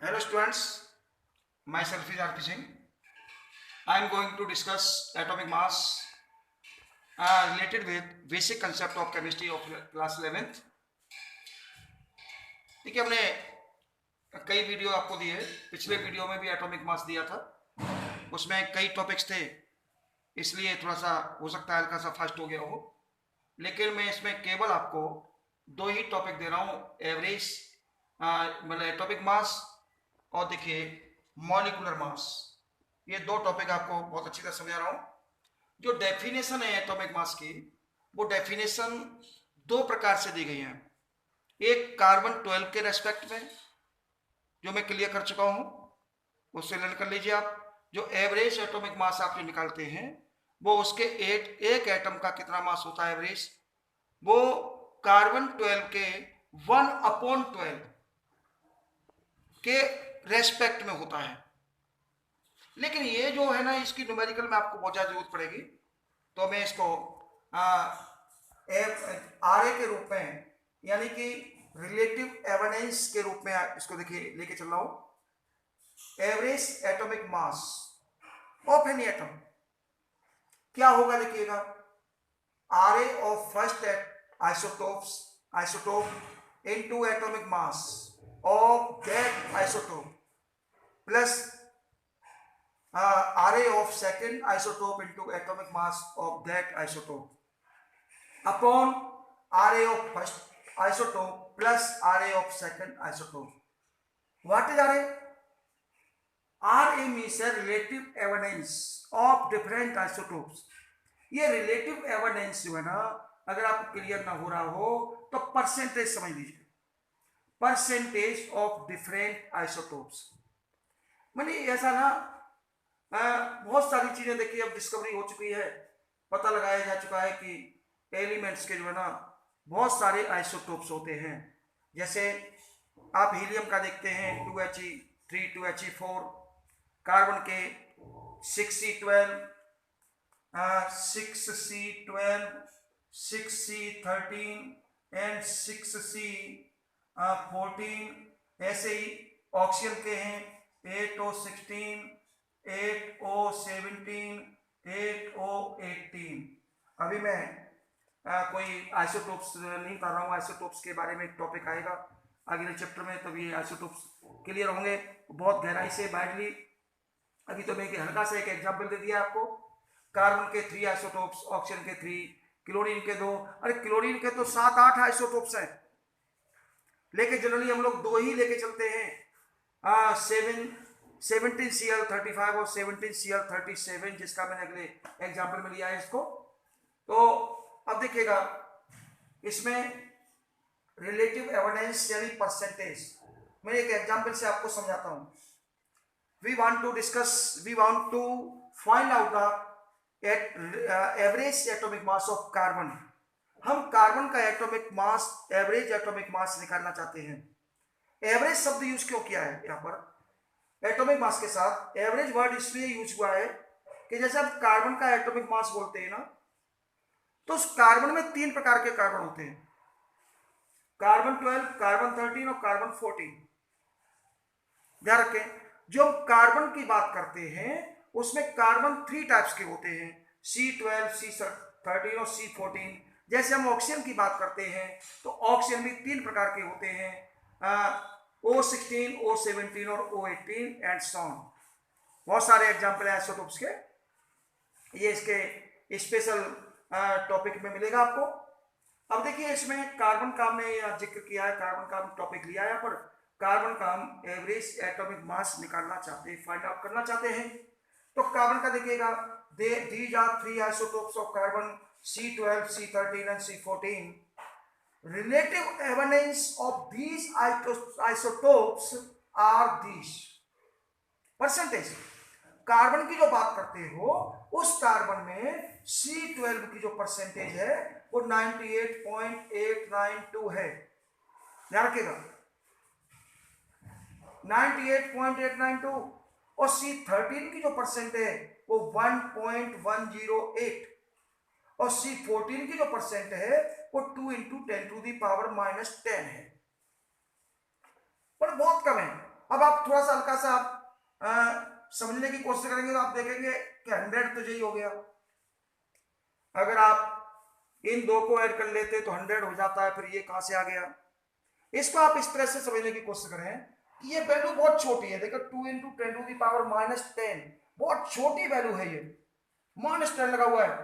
Hello students, myself is R.P. Singh. I am going to discuss atomic mass related with basic concept of chemistry of class 11th. देखिए हमने कई video आपको दिए, पिछले video में भी एटॉमिक मास दिया था, उसमें कई टॉपिक्स थे, इसलिए थोड़ा सा हो सकता है हल्का सा फास्ट हो गया हो, लेकिन मैं इसमें केवल आपको दो ही टॉपिक दे रहा हूँ, एवरेज मतलब एटॉमिक मास और देखिए मॉलिक्यूलर मास। ये दो टॉपिक आपको बहुत अच्छी तरह समझा रहा हूँ। जो डेफिनेशन है एटॉमिक मास की, वो डेफिनेशन दो प्रकार से दी गई है। एक कार्बन 12 के रेस्पेक्ट में जो मैं क्लियर कर चुका हूँ, उससे लर्न कर लीजिए आप। जो एवरेज एटॉमिक मास आप जो निकालते हैं वो उसके एक एटम का कितना मास होता है एवरेज, वो कार्बन 12 के 1/12 के रेस्पेक्ट में होता है। लेकिन ये जो है ना, इसकी न्यूमेरिकल में आपको बहुत ज़्यादा जरूरत पड़ेगी, तो मैं इसको आर ए के रूप में, यानी कि रिलेटिव एविडेंस के रूप में इसको देखिए लेके चल रहा हूं। Average atomic mass of any atom क्या होगा, देखिएगा, R A of first isotope into atomic mass of that isotope plus array of second isotope into atomic mass of that isotope upon array of first isotope plus array of second isotope. What is array? Array means a relative evidence of different isotopes. ये relative evidence जो है ना, अगर आपको clear ना हो रहा हो तो परसेंटेज समझ लीजिए, परसेंटेज ऑफ डिफरेंट आइसोटोप्स। मैंने ऐसा ना बहुत सारी चीजें देखिए अब डिस्कवरी हो चुकी है, पता लगाया जा चुका है कि एलिमेंट्स के जो है ना बहुत सारे आइसोटोप्स होते हैं। जैसे आप हीलियम का देखते हैं 2He3 2He4, कार्बन के 6C12 6C12 6C13 and 6C14, ऐसे ही ऑक्सीजन के हैं 8O16 8O17 8O18। अभी मैं कोई आइसोटोप्स नहीं कर रहा हूँ, आइसोटोप्स के बारे में एक टॉपिक आएगा अगले चैप्टर में, तब ये आइसोटोप्स क्लियर होंगे बहुत गहराई से बाइडली। अभी तो मैं हल्का से एक एग्जांपल दे दिया आपको। कार्बन के 3 आइसोटोप्स, ऑक्सीजन के 3, क्लोरीन के 2। अरे क्लोरीन के तो 7-8 आइसोटोप्स हैं, लेकिन जनरली हम लोग 2 ही लेके चलते हैं, 17Cl35 और 17Cl37, जिसका मैंने अगले एग्जाम्पल में लिया है इसको। तो अब देखिएगा इसमें रिलेटिव एविडेंस यानी परसेंटेज, मैं एक एग्जाम्पल से आपको समझाता हूं। We want to find out the average atomic mass of carbon. हम कार्बन का atomic mass, average atomic mass निकालना चाहते हैं। एवरेज शब्द यूज क्यों किया है यहाँ पर एटॉमिक मास के साथ? एवरेज वर्ड इसलिए यूज हुआ है कि जैसे आप कार्बन का एटॉमिक मास बोलते हैं ना, तो उस कार्बन में 3 प्रकार के कार्बन होते हैं, कार्बन 12, कार्बन 13 और कार्बन 14। ध्यान रखें, जो हम कार्बन की बात करते हैं उसमें कार्बन 3 टाइप्स के होते हैं, C12 C13 और C14। जैसे हम ऑक्सीजन की बात करते हैं तो ऑक्सीजन भी 3 प्रकार के होते हैं, O16 O17 और O18 एंड सो ऑन। बहुत सारे एग्जांपल है आइसोटोप्स के, ये इसके स्पेशल टॉपिक में मिलेगा आपको। अब देखिए इसमें कार्बन का हमने जिक्र किया है, कार्बन का हम टॉपिक लिया है यहाँ पर। कार्बन का हम एवरेज एटॉमिक मास निकालना चाहते हैं, फाइंड आउट करना चाहते हैं। तो कार्बन का देखिएगा, these are 3 isotopes of carbon, C12 C13 and C14. Relative evidence of these isotopes are these. Percentage, carbon की जो बात करते हो उस कार्बन में C12 की जो परसेंटेज है वो 98.892 है। ध्यान रखिएगा 98.892। और C13 की जो परसेंट है वो 1.108 और C14 की जो परसेंट है वो 2 × 10⁻⁻10 है, पर बहुत कम है। अब आप थोड़ा सा हल्का सा आप समझने की कोशिश करेंगे तो आप देखेंगे कि 100 तो यही हो गया। अगर आप इन दो को ऐड कर लेते तो 100 हो जाता है, फिर ये कहां से आ गया। इसको आप इस तरह से समझने की कोशिश करें कि ये वैल्यू बहुत छोटी है। देखो 2 इंटू 10 टू द पावर -10 बहुत छोटी वैल्यू है, ये -10 लगा हुआ है।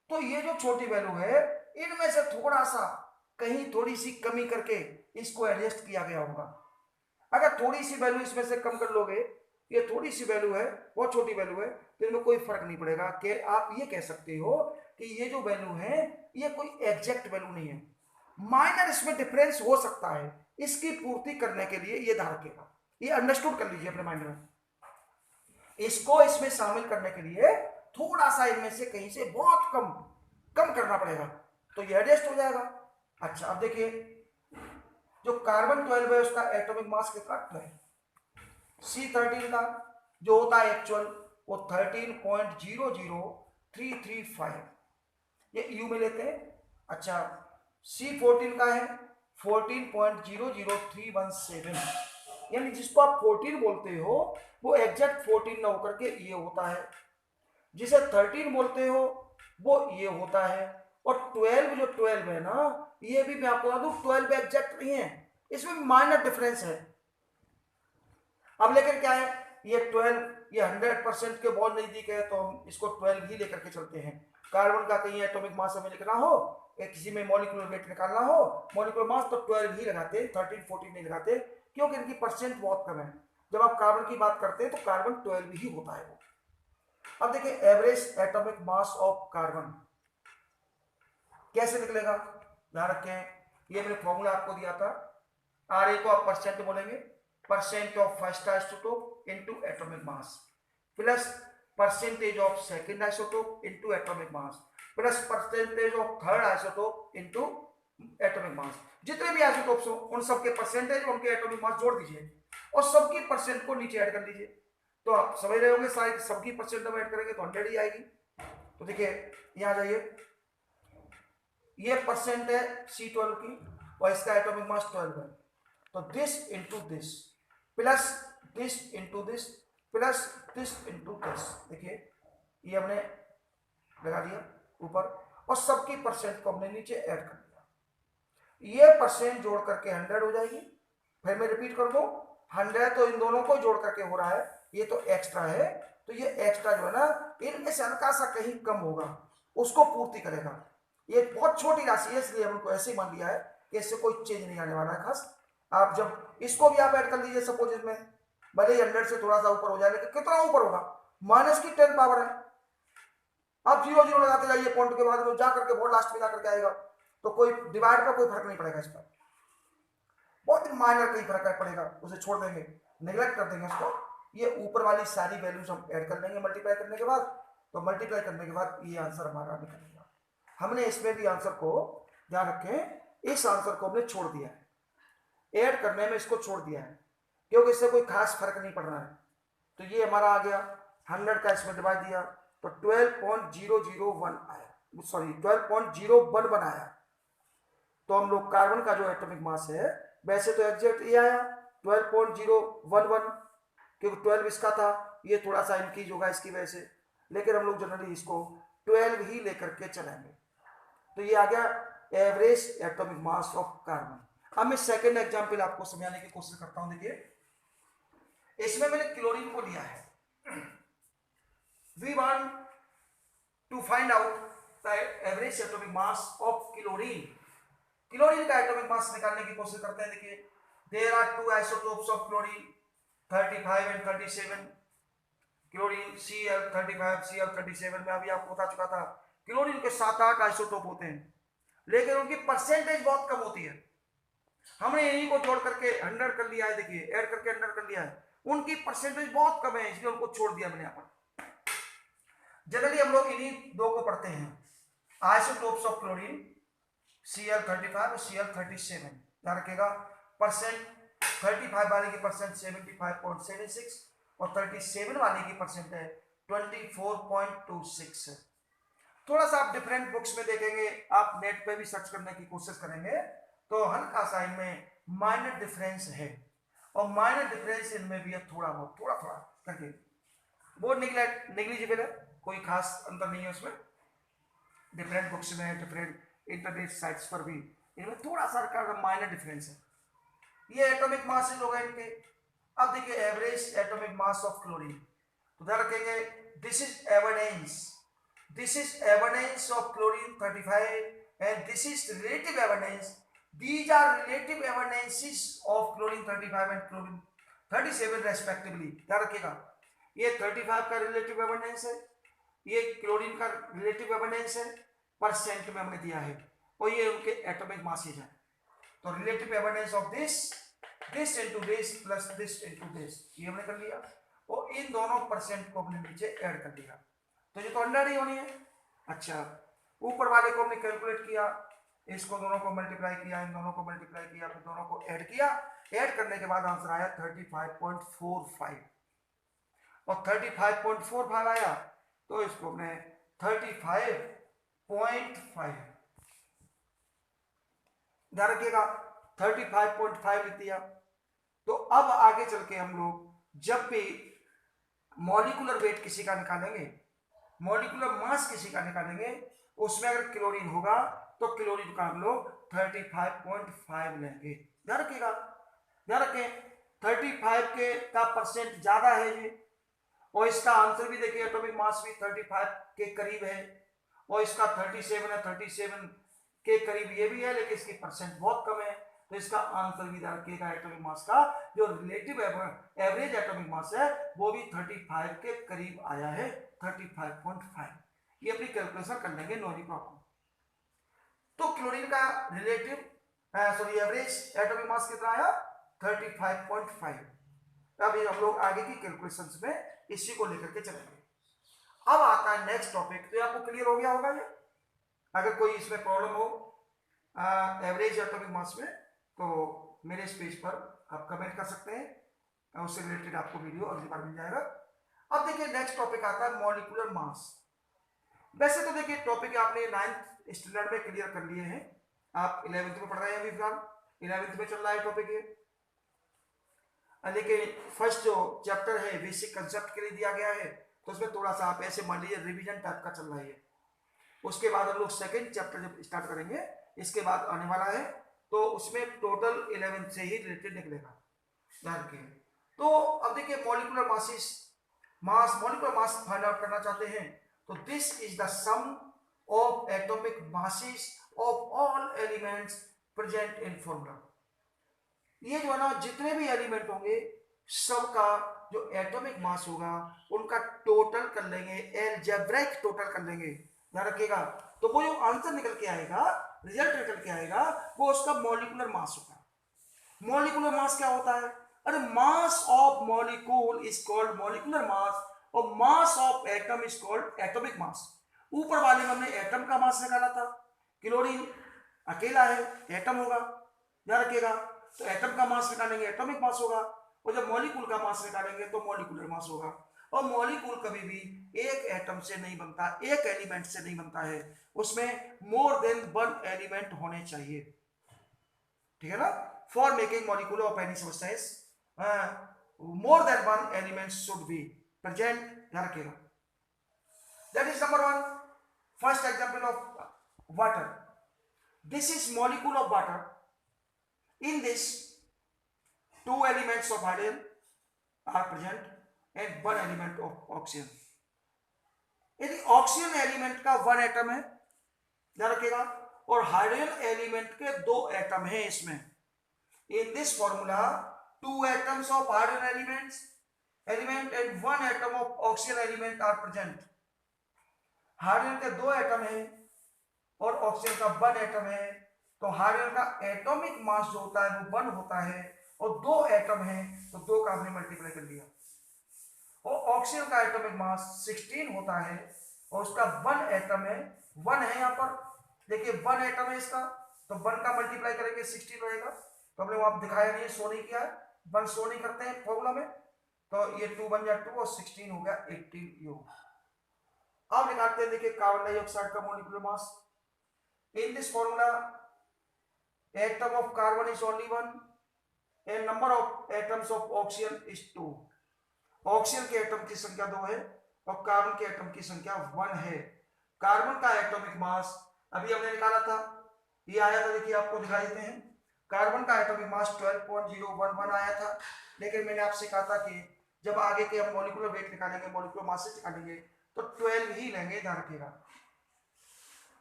तो ये जो छोटी वैल्यू है इनमें से थोड़ा सा कहीं थोड़ी सी कमी करके इसको एडजस्ट किया गया होगा। अगर थोड़ी सी वैल्यू इसमें से कम कर लोगे, ये थोड़ी सी वैल्यू है, बहुत छोटी वैल्यू है, तो इनमें कोई फर्क नहीं पड़ेगा। कि आप ये कह सकते हो कि ये जो वैल्यू है ये कोई एग्जैक्ट वैल्यू नहीं है, माइनर इसमें डिफरेंस हो सकता है। इसकी पूर्ति करने के लिए ये ध्यान रखेगा, ये अंडरस्टूड कर लीजिए अपने माइंड में। इसको इसमें शामिल करने के लिए थोड़ा सा इनमें से कहीं से बहुत कम कम करना पड़ेगा, तो ये एडजस्ट हो जाएगा। अच्छा अब देखिए, जो कार्बन 12 है उसका एटॉमिक मास कितना 12, C13 का जो होता है एक्चुअल वो 13.00335, ये यू में लेते हैं। अच्छा C14 का है 14.00317, यानी जिसको आप 14 बोलते हो वो एग्जैक्ट 14 ना होकर के ये होता है, जिसे 13 बोलते हो वो ये होता है। और 12 जो 12 है ना, ये भी मैं आपको बता दूं 12 एग्जैक्ट नहीं है, इसमें माइनर डिफरेंस है। अब लेकिन क्या है, ये 12 ये 100% के बहुत नजदीक है, तो हम इसको 12 ही लेकर के चलते हैं। कार्बन का कहीं एटॉमिक मास हमें लिखना हो या किसी में मॉलिक्यूलर वेट निकालना हो, मॉलिक्यूलर मास, तो 12 ही लगाते, 13 14 नहीं लगाते, क्योंकि इनकी परसेंट बहुत कम है। जब आप कार्बन की बात करते हैं तो कार्बन 12 ही होता है वो। अब देखिए average atomic mass of carbon कैसे निकलेगा, ध्यान रखें, ये मैंने फॉर्मूला आपको दिया था। आर ए को आप परसेंट बोलेंगे, percent of first isotope into atomic mass plus percentage of second isotope into atomic mass plus percentage of third isotope into atomic मास। जितने भी आइसोटोप्स हो उन सबके परसेंटेज उनके एटॉमिक मास जोड़ दीजिए और सबकी परसेंट को नीचे ऐड कर लीजिए। तो आप समझ रहे होंगे सारे सबकी परसेंट हम ऐड करेंगे तो 100 ही आएगी। तो देखिए यहां जाइए, ये परसेंट है C12 की और इसका एटॉमिक मास 12 है, तो this into this plus this into this plus this into this, देखिए ये हमने लगा दिया ऊपर और सबकी परसेंट को हमने नीचे ऐड कर दिया। ये परसेंट जोड़ करके 100 हो जाएगी। फिर मैं रिपीट कर दूं, 100 तो इन दोनों को जोड़ करके हो रहा है, ये तो एक्स्ट्रा है, तो ये एक्स्ट्रा जो है ना इनमें से हल्का सा कहीं कम होगा, उसको पूर्ति करेगा। ये बहुत छोटी राशि है इसलिए हमको ऐसे ही मान लिया है कि इससे कोई चेंज नहीं आने वाला है खास। आप जब इसको भी आप ऐड कर लीजिए, सपोज इसमें भले ही 100 से थोड़ा सा ऊपर हो जाए, लेकिन कितना ऊपर होगा, माइनस की 10 पावर है। आप 0 0 लगाते जाइए पॉइंट के बाद, जा करके बहुत लास्ट में जाकर के आएगा, तो कोई डिवाइड का कोई फर्क नहीं पड़ेगा इस पर, बहुत ही माइनर कहीं फर्क पड़ेगा, उसे छोड़ देंगे, निगलेक्ट कर देंगे उसको। ये ऊपर वाली सारी वैल्यूज हम ऐड कर लेंगे मल्टीप्लाई करने के बाद, तो मल्टीप्लाई करने के बाद ये आंसर हमारा निकलेगा। हमने इसमें भी आंसर को ध्यान रखें, इस आंसर को हमने छोड़ दिया है, ऐड करने में इसको छोड़ दिया है, क्योंकि इससे कोई खास फर्क नहीं पड़ रहा है। तो ये हमारा आ गया 100 का इसमें डिवाइड दिया तो 12.001 आया, सॉरी 12.011 आया। तो हम लोग कार्बन का जो एटॉमिक मास है, वैसे तो एग्जैक्ट ये आया 12.011, क्योंकि 12 इसका था, ये थोड़ा सा इंक्रीज होगा इसकी वजह से, लेकिन हम लोग जनरली इसको 12 ही लेकर के चलेंगे। तो ये आ गया average atomic mass of carbon. अब मैं सेकंड एग्जांपल आपको समझाने की कोशिश करता हूं। देखिए इसमें मैंने क्लोरीन को लिया है, we want to find out the average atomic mass of chlorine. Chlorine का एटॉमिक मास निकालने की कोशिश करते हैं। देखिए there are two isotopes of chlorine 35 and 37, chlorine Cl35 Cl37 में अभी आपको बता चुका था क्लोरीन के 7-8 आइसोटोप होते हैं, लेकिन उनकी परसेंटेज बहुत कम होती है। हमने इन्हीं को जोड़ करके 100 कर लिया है, देखिए ऐड करके 100 कर लिया है, उनकी परसेंटेज बहुत कम है, इसलिए उनको छोड़ दिया मैंने यहाँ पर। जनरली हम लोग इन्हीं दो को पढ़ते हैं, आइसोटोप्स ऑफ क्लोरीन Cl35 और Cl37। ध्यान रखिएगा परसेंट 35 वाले की परसेंट 75.76 और 37 वाले की परसेंट है 24.26। थोड़ा सा आप डिफरेंट बुक्स में देखेंगे, आप नेट पे भी सर्च करने की कोशिश करेंगे तो हल्का सा इनमें माइनर डिफरेंस है। और माइनर डिफरेंस इनमें भी है थोड़ा बहुत, थोड़ा थोड़ा करके, वो निगलिजिबल है, कोई खास अंतर नहीं है उसमें। डिफरेंट बुक्स में, डिफरेंट इंटरनेट साइट्स पर भी इनमें थोड़ा सा माइनर डिफरेंस है। ये एटॉमिक मासेस हो गए इनके। अब देखिए average atomic mass of chlorine, तो ध्यान रखेंगे this is evidence of chlorine 35 and this is relative evidence. These are relative evidences of chlorine 35 and chlorine 37 respectively। ध्यान रखिएगा ये 35 का रिलेटिव एविडेंस है, ये क्लोरीन का रिलेटिव एविडेंस है, परसेंट में हमने दिया है, और ये उनके एटॉमिक मासेज है। तो relative evidence of this into this plus this into this, ये हमने कर लिया, और इन दोनों परसेंट को हमने नीचे ऐड कर दिया, तो ये तो 100 ही होनी है। अच्छा, ऊपर वाले को हमने कैलकुलेट किया, इसको दोनों को मल्टीप्लाई किया, इन दोनों को मल्टीप्लाई किया, फिर दोनों को ऐड किया, ऐड करने के बाद आंसर आया 35.45, और 35.45 आया तो इसको हमने 35.5, ध्यान रखिएगा 35.5 लिख दिया। तो अब आगे चल के हम लोग जब भी मॉलिक्यूलर वेट किसी का निकालेंगे, मॉलिक्यूलर मास किसी का निकालेंगे, उसमें अगर क्लोरीन होगा तो क्लोरीन का हम लोग 35.5 लेंगे। ध्यान रखिएगा, ध्यान रखें 35 के का परसेंट ज्यादा है ये, और इसका आंसर भी देखिए एटॉमिक मास भी 35 के करीब है, और इसका 37 है, 37 के करीब ये भी है, लेकिन इसकी परसेंट बहुत कम है, तो इसका आंसर भी ध्यान रखिएगा एटॉमिक मास का जो रिलेटिव एवरेज एटॉमिक मास है वो भी 35 के करीब आया है, 35.5। ये अपनी कैलकुलेशन कर लेंगे नॉनी प्रॉब्लम। तो क्लोरीन का एवरेज एटॉमिक मास कितना आया 35.5। अभी हम लोग आगे की कैलकुलेशंस में इसी को लेकर के चलेंगे। अब आता है नेक्स्ट टॉपिक, तो आपको क्लियर हो गया होगा ये। अगर कोई इसमें प्रॉब्लम हो एवरेज एटॉमिक मास में, तो मेरे इस पेज पर आप कमेंट कर सकते हैं, उससे रिलेटेड आपको वीडियो अगली बार मिल जाएगा। अब देखिए नेक्स्ट टॉपिक आता है मॉलिक्यूलर मास। वैसे तो देखिए टॉपिक आपने 9th स्टैंडर्ड में क्लियर कर लिए हैं, आप 11th में पढ़ रहे हैं, अभी फिलहाल 11th में चल रहा है टॉपिक ये, लेकिन फर्स्ट जो चैप्टर है बेसिक कंसेप्ट के लिए दिया गया है, तो उसमें थोड़ा सा आप ऐसे मान लीजिए रिवीजन टाइप का चल रहा है। उसके बाद हम लोग सेकंड चैप्टर जब स्टार्ट करेंगे, इसके बाद आने वाला है, तो उसमें टोटल 11 से ही रिलेटेड निकलेगा, ध्यान रखिए। तो अब देखिए molecular molecular mass find out करना चाहते हैं, तो this is the sum of atomic masses of all elements present in formula. ये जो है ना जितने भी एलिमेंट होंगे सबका जो एटॉमिक मास होगा उनका टोटल कर लेंगे, एलजेब्रिक टोटल कर लेंगे, ध्यान रखिएगा। तो वो जो आंसर निकल के आएगा, रिजल्ट निकल के आएगा, वो उसका मॉलिक्यूलर मास होगा। मॉलिक्यूलर मास क्या होता है? अरे mass of molecule is called molecular mass, और mass of atom is called atomic mass. ऊपर वाले में हमने एटम का मास निकाला था, क्लोरीन अकेला है, एटम होगा, ध्यान रखिएगा। तो एटम का मास निकालेंगे, एटॉमिक मास होगा, और जब मॉलिक्यूल का मास निकालेंगे तो मॉलिक्यूलर मास होगा। और मॉलिक्यूल कभी भी एक एटम से नहीं बनता, एक एलिमेंट से नहीं बनता है, उसमें मोर देन वन एलिमेंट होने चाहिए, ठीक है ना। For making molecule of any substance more than one element should be present, ध्यान रखिएगा। That is number one. First example of water, this is molecule of water. In this, two elements of hydrogen are present and one element of oxygen. यदि oxygen element का one atom है, ध्यान रखिएगा, और hydrogen element के दो atom हैं इसमें, in this formula two atoms of hydrogen element and one atom of oxygen element are present. Hydrogen के दो एटम है और ऑक्सीजन का वन एटम है, तो हाइड्रोजन का एटॉमिक मास जो होता है वो 1 होता है, और दो एटम है तो 2 का हमने मल्टीप्लाई कर लिया, और ऑक्सीजन का एटॉमिक मास 16 होता है, और उसका 1 एटम है, 1 है यहाँ पर, देखिए 1 एटम है इसका, तो 1 का मल्टीप्लाई करेंगे 16 रहेगा। तो हमने वहां दिखाया नहीं, शो नहीं किया है, 1 शो नहीं करते हैं फॉर्मूला में, तो ये 2 बन जाए 2 और 16 हो गया 18 योग। अब निकालते हैं, देखिए कार्बन डाइऑक्साइड का molecular mass. In this formula atom of carbon is only 1 and number of atoms of oxygen is 2। Oxygen के एटम की संख्या 2 है और कार्बन के एटम की संख्या 1 है। कार्बन का एटॉमिक मास अभी हमने निकाला था, ये आया था, देखिए आपको दिखाई देते हैं। कार्बन का एटॉमिक मास 12.011 आया था, लेकिन मैंने आपसे कहा था कि जब आगे के हम मॉलिक्यूलर वेट निकालेंगे, मॉलिक्यूलर मासेस निकालेंगे तो 12 ही लेंगे, ध्यान रखिएगा।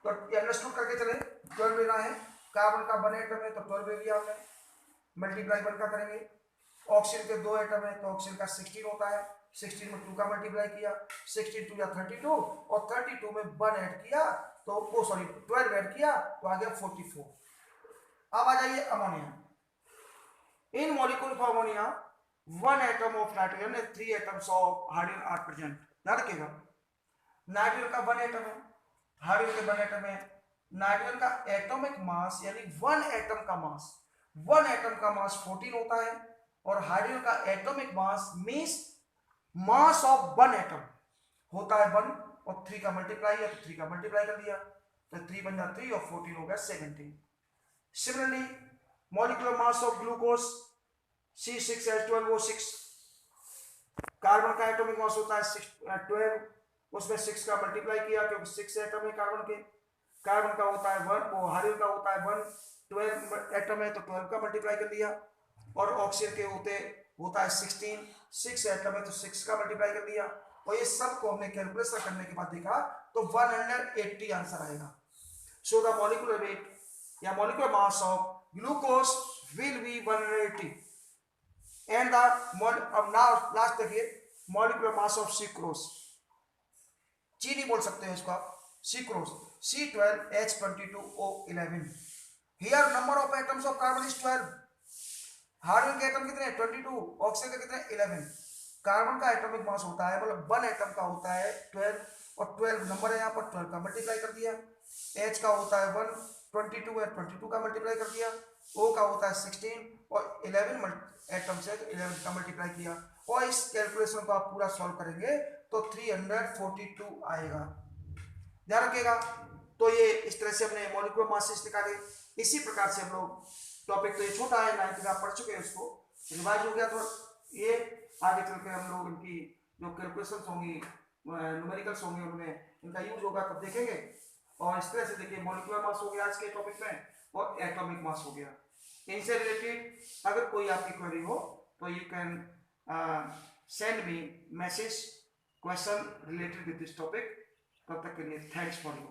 तो ये अंडरस्टूड करके चले, 12 लेना है। कार्बन का 1 एटम है तो 12 ले लिया हमने, मल्टीप्लाई 1 का करेंगे। ऑक्सीजन के 2 एटम है तो ऑक्सीजन का 16 होता है, 16 में 2 का मल्टीप्लाई किया, 16 2 या 32 और 32 में 1 ऐड किया तो 12 ऐड किया तो आ गया 44। अब आ जाइए ammonia. In molecule of ammonia 1 atom of nitrogen and 3 atoms of hydrogen are present. ध्यान रखिएगा, नाइट्रोजन का 1 एटम है, हाइड्रोजन के 1 एटम है। नाइट्रोजन का एटॉमिक मास यानी 1 एटम का मास, 1 एटम का मास 14 होता है और हाइड्रोजन का atomic mass means mass of 1 atom होता है 1 और 3 का मल्टीप्लाई है तो 3 का मल्टीप्लाई कर दिया तो 3 बन जाता 3 और 14 हो गया 17। Similarly molecular mass of glucose C6H12O6, carbon का एटॉमिक मास होता है 12, उसमें 6 का मल्टीप्लाई किया क्योंकि 6 एटम है कार्बन के। कार्बन का होता है 1, वो हाइड्रोजन का होता है 1, 12 एटम है तो 12 का मल्टीप्लाई कर दिया और ऑक्सीजन के होता है 16, 6 एटम है तो 6 का मल्टीप्लाई कर दिया और ये सब को हमने कैलकुलेशन करने के बाद देखा तो 180 आंसर आएगा। सो द मॉलिक्यूलर वेट या molecular mass of glucose will be 180 and अब नाउ लास्ट देखिए मॉलिक्यूलर मास ऑफ सुक्रोज, चीनी बोल सकते हैं इसको आप, sucrose C12H22O11। Here number of atoms of carbon is 12, hydrogen के एटम कितने 22, ऑक्सीजन के कितने 11। कार्बन का एटॉमिक मास होता है मतलब 1 एटम का होता है 12 और 12 नंबर है यहाँ पर, 12 का मल्टीप्लाई कर दिया। H का होता है 1, 22 है 22 का मल्टीप्लाई कर दिया। O का होता है 16 और 11 एटम से 11 का मल्टीप्लाई किया और इस कैलकुलेशन को आप पूरा सॉल्व करेंगे तो 342 आएगा। ध्यान रखिएगा। तो ये इस तरह से हमने मॉलिक्यूलर मासेस निकाले। इसी प्रकार से हम लोग टॉपिक तो ये छोटा है, 9th में आप पढ़ चुके हैं, उसको रिवाइज हो गया तो ये आगे चल के हम लोग इनकी जो कैलकुलेशन होंगी, न्यूमेरिकल्स होंगे, उनमें इनका यूज होगा तब देखेंगे। और इस तरह से देखिए मॉलिक्यूलर मास हो गया आज के टॉपिक में और एटॉमिक मास हो गया। इनसे रिलेटेड अगर कोई आपकी क्वेरी हो तो you can send me message question related with this topic. तब तक के लिए थैंक्स फॉर यू।